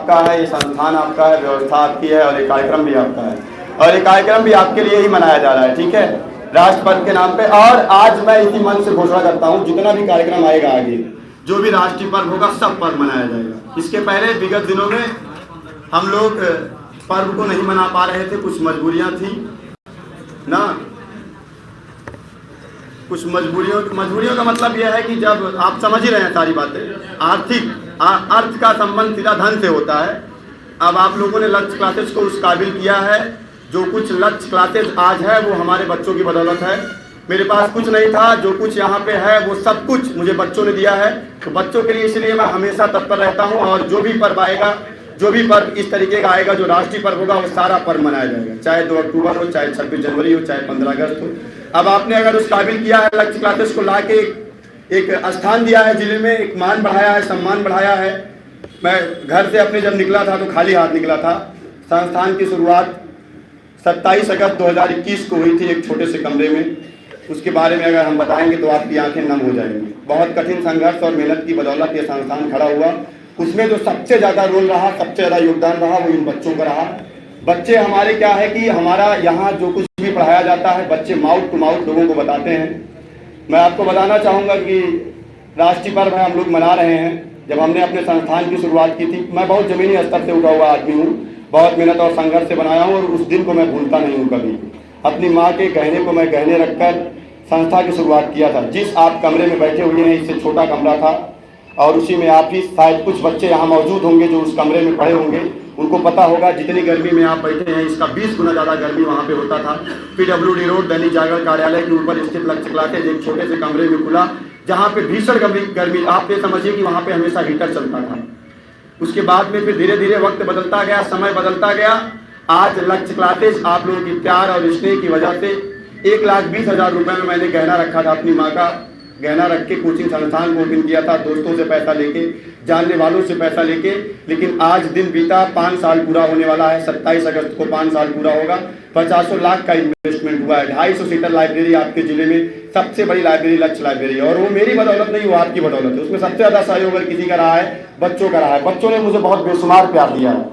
आपका है, ये संस्थान आपका है, व्यवस्था आपकी है और ये कार्यक्रम भी आपका है और ये कार्यक्रम भी आपके लिए ही मनाया जा रहा है। ठीक है, राष्ट्र पर्व के नाम पे। और आज मैं इसी मन से घोषणा करता हूँ, जितना भी कार्यक्रम आएगा आगे, जो भी राष्ट्रीय पर्व होगा, सब पर्व मनाया जाएगा। इसके पहले विगत दिनों में हम लोग पर्व को नहीं मना पा रहे थे, कुछ मजबूरियां थी ना, कुछ मजबूरियों का मतलब यह है कि जब आप समझ ही रहे हैं सारी बातें, अर्थ का संबंध सीधा धन से होता है। अब आप लोगों ने लक्ष्य क्लासेस को उस काबिल किया है, जो कुछ लक्ष्य क्लासेस आज है वो हमारे बच्चों की बदौलत है। मेरे पास कुछ नहीं था, जो कुछ यहाँ पे है वो सब कुछ मुझे बच्चों ने दिया है। तो बच्चों के लिए इसलिए मैं हमेशा तत्पर रहता हूँ और जो भी पर्व आएगा, जो भी पर्व इस तरीके का आएगा, जो राष्ट्रीय पर्व होगा, वो सारा पर्व मनाया जाएगा, चाहे 2 अक्टूबर हो, चाहे 26 जनवरी हो, चाहे 15 अगस्त हो। अब आपने अगर उस काबिल किया है, लक्ष्य क्लासेस को ला के एक स्थान दिया है जिले में, एक मान बढ़ाया है, सम्मान बढ़ाया है। मैं घर से अपने जब निकला था तो खाली हाथ निकला था। संस्थान की शुरुआत 27 अगस्त 2021 को हुई थी, एक छोटे से कमरे में। उसके बारे में अगर हम बताएंगे तो आपकी आंखें नम हो जाएंगी। बहुत कठिन संघर्ष और मेहनत की बदौलत ये संस्थान खड़ा हुआ। उसमें जो सबसे ज़्यादा रोल रहा, सबसे ज़्यादा योगदान रहा, वो इन बच्चों का रहा। बच्चे हमारे क्या है कि हमारा यहाँ जो कुछ भी पढ़ाया जाता है, बच्चे माउथ टू माउथ लोगों को बताते हैं। मैं आपको बताना चाहूँगा कि राष्ट्रीय पर्व है, हम लोग मना रहे हैं। जब हमने अपने संस्थान की शुरुआत की थी, मैं बहुत ज़मीनी स्तर से उठा हुआ आदमी हूँ, बहुत मेहनत और संघर्ष से बनाया हूँ और उस दिन को मैं भूलता नहीं हूँ कभी। अपनी माँ के गहने को मैं गहने रखकर संस्था की शुरुआत किया था। जिस आप कमरे में बैठे हुए हैं, इससे छोटा कमरा था और उसी में आप ही, शायद कुछ बच्चे यहाँ मौजूद होंगे जो उस कमरे में पढ़े होंगे, उनको पता होगा जितनी गर्मी में आप बैठे हैं, इसका 20 गुना ज़्यादा गर्मी वहाँ पे होता था। PWD रोड दैनिक जागरण कार्यालय के ऊपर स्थित लक्ष्य क्लासेज एक छोटे से कमरे में खुला, जहाँ पे भीषण गर्मी, आप ये समझिए कि वहाँ पे हमेशा हीटर चलता था। उसके बाद में फिर धीरे धीरे वक्त बदलता गया, समय बदलता गया। आज लक्ष्य क्लासेज आप लोगों की प्यार और स्नेह की वजह से 1,20,000 रुपये में मैंने गहना रखा था, अपनी माँ का गहना रख के कोचिंग संस्थान को ओपन किया था, दोस्तों से पैसा लेके, जानने वालों से पैसा लेके। लेकिन आज दिन बीता, 5 साल पूरा होने वाला है। 27 अगस्त को 5 साल पूरा होगा। 50 लाख का इन्वेस्टमेंट हुआ है। 250 सीटर लाइब्रेरी आपके जिले में, सबसे बड़ी लाइब्रेरी लक्ष्य लाइब्रेरी, और वो मेरी बदौलत नहीं, वो आपकी बदौलत है। उसमें सबसे ज़्यादा सहयोग किसी का रहा है, बच्चों का रहा है। बच्चों ने मुझे बहुत बेशुमार प्यार दिया है।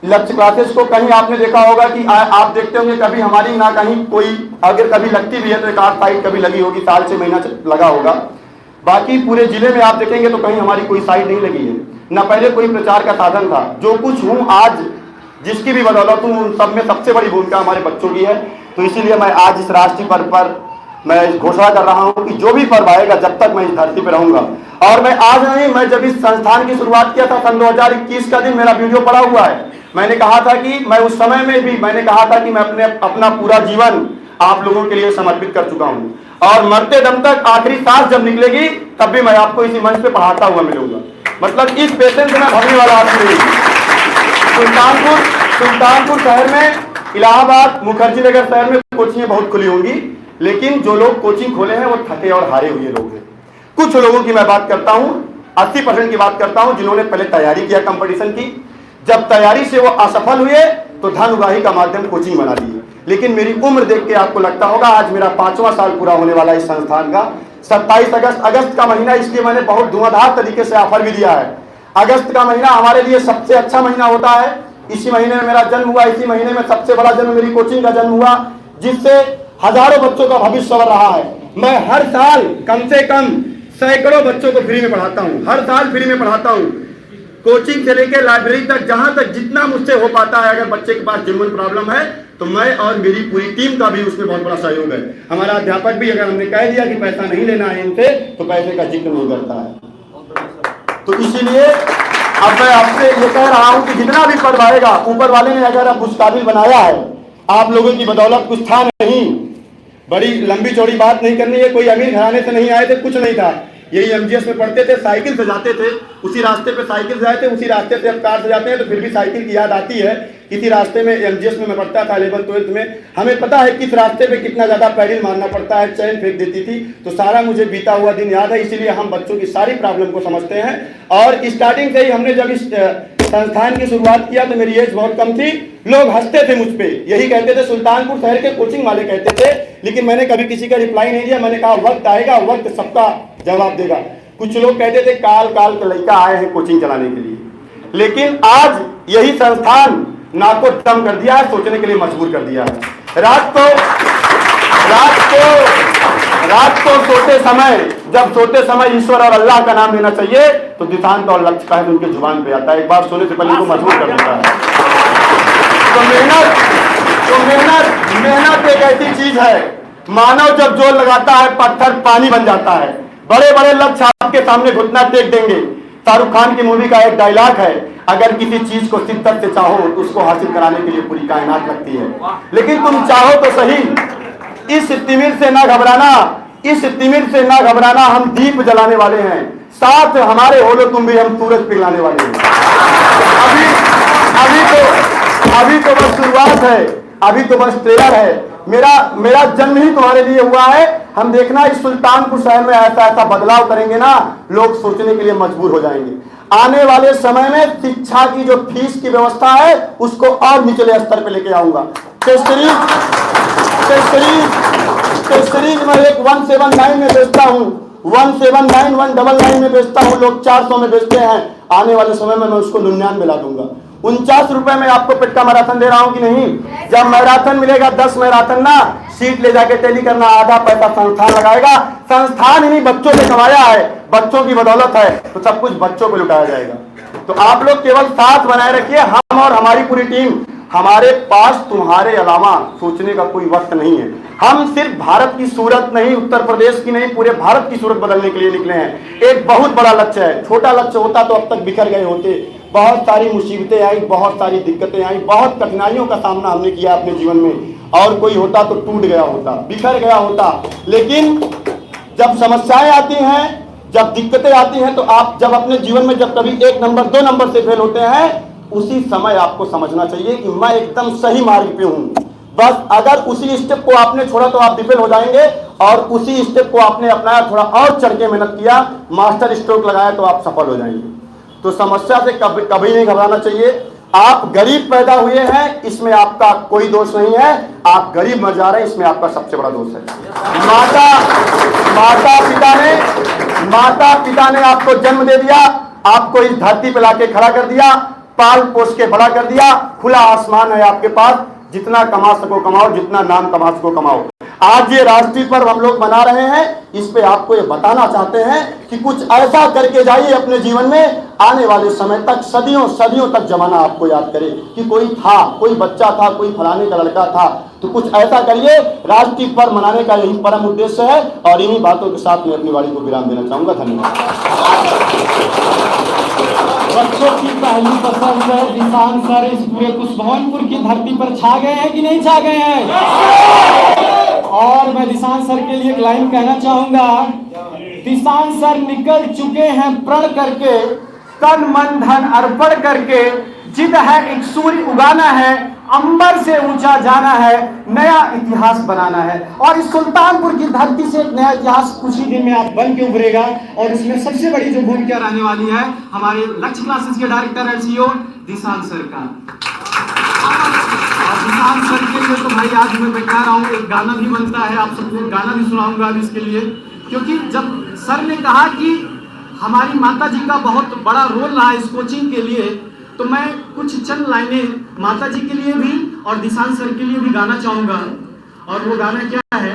लक्ष्य क्लासेस को कहीं आपने देखा होगा कि आप देखते होंगे कभी हमारी ना कहीं कोई, अगर कभी लगती भी है तो एक आध साइट कभी लगी होगी, साल से महीना लगा होगा। बाकी पूरे जिले में आप देखेंगे तो कहीं हमारी कोई साइट नहीं लगी है, ना पहले कोई प्रचार का साधन था। जो कुछ हूँ आज, जिसकी भी बदौलत हूँ, उन सब में सबसे बड़ी भूमिका हमारे बच्चों की है। तो इसीलिए मैं आज इस राष्ट्रीय पर्व पर मैं घोषणा कर रहा हूँ कि जो भी पर्व आएगा, जब तक मैं इस धरती पर रहूंगा, और मैं आज नहीं, मैं जब इस संस्थान की शुरुआत किया था सन 2021 का दिन, मेरा वीडियो पड़ा हुआ है। मैंने कहा था कि मैं उस समय में भी मैंने कहा था कि मैं अपना पूरा जीवन आप लोगों के लिए समर्पित कर चुका हूं, और मरते दम तक आखिरी सांस जब निकलेगी तब भी मैं आपको इसी मंच पे पढ़ाता हुआ मिलूंगा। मतलब इस पेशेंस से मैं भरने वाला आदमी नहीं। सुल्तानपुर शहर में, इलाहाबाद, मुखर्जी नगर शहर में कोचिंगें बहुत खुली होंगी, लेकिन जो लोग कोचिंग खोले हैं वो थके और हारे हुए लोग हैं। कुछ लोगों की मैं बात करता हूँ, 80% की बात करता हूँ, जिन्होंने पहले तैयारी किया कंपटीशन की, जब तैयारी से वो असफल हुए तो धन उगाही का माध्यम कोचिंग बना दी। लेकिन मेरी उम्र देख के आपको लगता होगा, आज मेरा 5वां साल पूरा होने वाला इस संस्थान का। 27 अगस्त का महीना, इसलिए मैंने बहुत धुआंधार तरीके से ऑफर भी दिया है। अगस्त का महीना हमारे लिए सबसे अच्छा महीना होता है। इसी महीने में मेरा जन्म हुआ, इसी महीने में सबसे बड़ा जन्म मेरी कोचिंग का जन्म हुआ, जिससे हजारों बच्चों का भविष्य संवर रहा है। मैं हर साल कम से कम सैकड़ों बच्चों को फ्री में पढ़ाता हूँ, हर साल फ्री में पढ़ाता हूँ, कोचिंग से लेकर लाइब्रेरी तक, जहां तक जितना मुझसे हो पाता है। अगर बच्चे के पास जेन्युइन प्रॉब्लम है तो मैं और मेरी पूरी टीम का भी उसमें बहुत बड़ा सहयोग है। हमारा अध्यापक भी, अगर हमने कह दिया कि पैसा नहीं लेना है इनसे, तो पैसे का जिक्र नहीं करता है। तो इसीलिए अब मैं आपसे ये कह रहा हूं कि जितना भी पर्व आएगा, ऊपर वाले ने अगर अब उस काबिल बनाया है, आप लोगों की बदौलत कुछ था नहीं। बड़ी लंबी चौड़ी बात नहीं करनी है, कोई अमीर घराने से नहीं आए थे, कुछ नहीं था। यही MGS में पढ़ते थे, साइकिल से जाते थे, उसी रास्ते पे साइकिल से जाते, उसी रास्ते से अब कार से जाते हैं, तो फिर भी साइकिल की याद आती है। इसी रास्ते में MGS में मैं पढ़ता था 11th 12th में, हमें पता है किस रास्ते पे कितना ज़्यादा पैडल मारना पड़ता है, चैन फेंक देती थी। तो सारा मुझे बीता हुआ दिन याद है, इसीलिए हम बच्चों की सारी प्रॉब्लम को समझते हैं। और स्टार्टिंग से ही हमने जब इस संस्थान की शुरुआत किया तो मेरी एज बहुत कम थी, लोग हंसते थे मुझ पे, यही कहते थे, सुल्तानपुर शहर के कोचिंग वाले कहते थे, लेकिन मैंने कभी किसी का रिप्लाई नहीं दिया। मैंने कहा वक्त आएगा, वक्त सबका जवाब देगा। कुछ लोग कहते थे काल के लड़का आए हैं कोचिंग चलाने के लिए, लेकिन आज यही संस्थान नाको दम कर दिया है, सोचने के लिए मजबूर कर दिया है। रात को सोते समय ईश्वर और अल्लाह का नाम लेना चाहिए तो दिशांत और लक्ष्य का उनके जुबान पे आता है, एक बार सोने से पहले को मजबूर कर देता है। तो मेहनत एक ऐसी चीज है, मानव जब जोर लगाता है पत्थर पानी बन जाता है। बड़े बड़े लक्ष्य आपके सामने घुटना टेक देंगे। शाहरुख खान की मूवी का एक डायलॉग है, अगर किसी चीज को शिद्दत से चाहो तो उसको हासिल कराने के लिए पूरी कायनात लगती है, लेकिन तुम चाहो तो सही। इस तिमिर से ना घबराना, हम दीप जलाने वाले हैं, साथ हमारे होलो तुम भी, हम सूरज पिघलाने वाले हैं। अभी तो बस शुरुआत है, अभी तो बस ट्रेलर है। मेरा जन्म ही तुम्हारे लिए हुआ है। हम देखना इस सुल्तानपुर शहर में ऐसा बदलाव करेंगे ना, लोग सोचने के लिए मजबूर हो जाएंगे। आने वाले समय में शिक्षा की जो फीस की व्यवस्था है उसको और निचले स्तर पे लेके आऊंगा। टेस्ट सीरीज में एक 179 में बेचता हूँ, 179 199 में बेचता हूँ, लोग 400 में बेचते हैं। आने वाले समय में मैं उसको 99 में ला दूंगा। 49 रुपए में आपको पेट का मैराथन दे रहा हूं कि नहीं? जब मैराथन मिलेगा 10 मैराथन ना, सीट ले जाके टैली करना, आधा पैसा संस्थान लगाएगा। संस्थान इन्हीं बच्चों ने कमाया है, बच्चों की बदौलत है, तो सब कुछ बच्चों को लुटाया जाएगा। तो आप लोग केवल साथ बनाए रखिए, हम और हमारी पूरी टीम। हमारे पास तुम्हारे अलावा सोचने का कोई वक्त नहीं है। हम सिर्फ भारत की सूरत नहीं, उत्तर प्रदेश की नहीं, पूरे भारत की सूरत बदलने के लिए निकले हैं। एक बहुत बड़ा लक्ष्य है, छोटा लक्ष्य होता तो अब तक बिखर गए होते। बहुत सारी मुसीबतें आई, बहुत सारी दिक्कतें आई, बहुत कठिनाइयों का सामना हमने किया अपने जीवन में, और कोई होता तो टूट गया होता, बिखर गया होता। लेकिन जब समस्याएं आती हैं, जब दिक्कतें आती हैं, तो आप जब अपने जीवन में जब कभी 1 नंबर 2 नंबर से फेल होते हैं, उसी समय आपको समझना चाहिए कि मैं एकदम सही मार्ग पे हूं। बस अगर उसी स्टेप को आपने छोड़ा तो आप विफल हो जाएंगे, और उसी स्टेप को आपने अपनाया, थोड़ा और चढ़ के मेहनत किया, मास्टर स्ट्रोक लगाया, तो आप सफल हो जाएंगे। तो समस्या से कभी नहीं घबराना चाहिए। आप गरीब पैदा हुए हैं, इसमें आपका कोई दोष नहीं है। आप गरीब मर जा रहे हैं, इसमें आपका सबसे बड़ा दोष है। माता पिता ने आपको जन्म दे दिया, आपको इस धरती पे लाके खड़ा कर दिया, पाल पोस के बड़ा कर दिया। खुला आसमान है आपके पास, जितना कमा सको कमाओ, जितना नाम कमा सको कमाओ। आज ये राष्ट्रीय पर्व हम लोग मना रहे हैं, इस पे आपको ये बताना चाहते हैं कि कुछ ऐसा करके जाइए अपने जीवन में, आने वाले समय तक, सदियों तक जमाना आपको याद करे कि कोई था, कोई बच्चा था, कोई फलाने का लड़का था। तो कुछ ऐसा करिए। राष्ट्रीय पर्व मनाने का यही परम उद्देश्य है, और इन्हीं बातों के साथ मैं अपनी वाणी को विराम देना चाहूंगा। धन्यवाद। बच्चों की पहली पसंद है दिशान सर इस पूरे कुशभवनपुर की धरती पर छा गए हैं कि नहीं छा गए हैं? और मैं दिशान सर के लिए एक लाइन कहना चाहूंगा। दिशान सर निकल चुके हैं प्रण करके, तन मन धन अर्पण करके। जिद है एक सूर्य उगाना है, अंबर से ऊंचा जाना है, नया इतिहास बनाना है। और इस सुल्तानपुर की धरती से एक नया इतिहास कुछ ही दिन में आप बन के उभरेगा। और इसमें सबसे बड़ी जो भूमिका रहने वाली है हमारे लक्ष्य क्लासेस के डायरेक्टर एंड सीईओ दिशान सर का। और दिशान सर के लिए तो भाई आज मैं बैठा रहा हूँ, एक गाना भी बनता है, आप सबको गाना भी सुनाऊंगा अभी इसके लिए। क्योंकि जब सर ने कहा कि हमारी माता जी का बहुत बड़ा रोल रहा इस कोचिंग के लिए, तो मैं कुछ चंद लाइनें माता जी के लिए भी और दिशान सर के लिए भी गाना चाहूंगा। और वो गाना क्या है?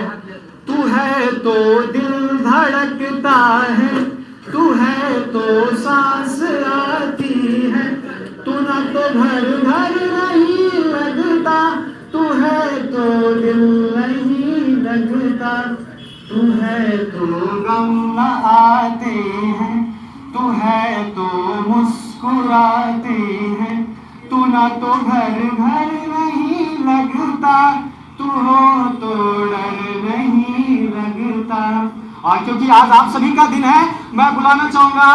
तू है तो दिल धड़कता है, तू है तो सांस आती है, तू ना तो घर नहीं लगता, तू है तो दिल नहीं लगता, तू है तो गम आते हैं, तू है तो मुस्कुराते हैं, तू ना तो घर नहीं लगता, तू हो तो डर नहीं लगता। और क्योंकि आज आप सभी का दिन है, मैं बुलाना चाहूंगा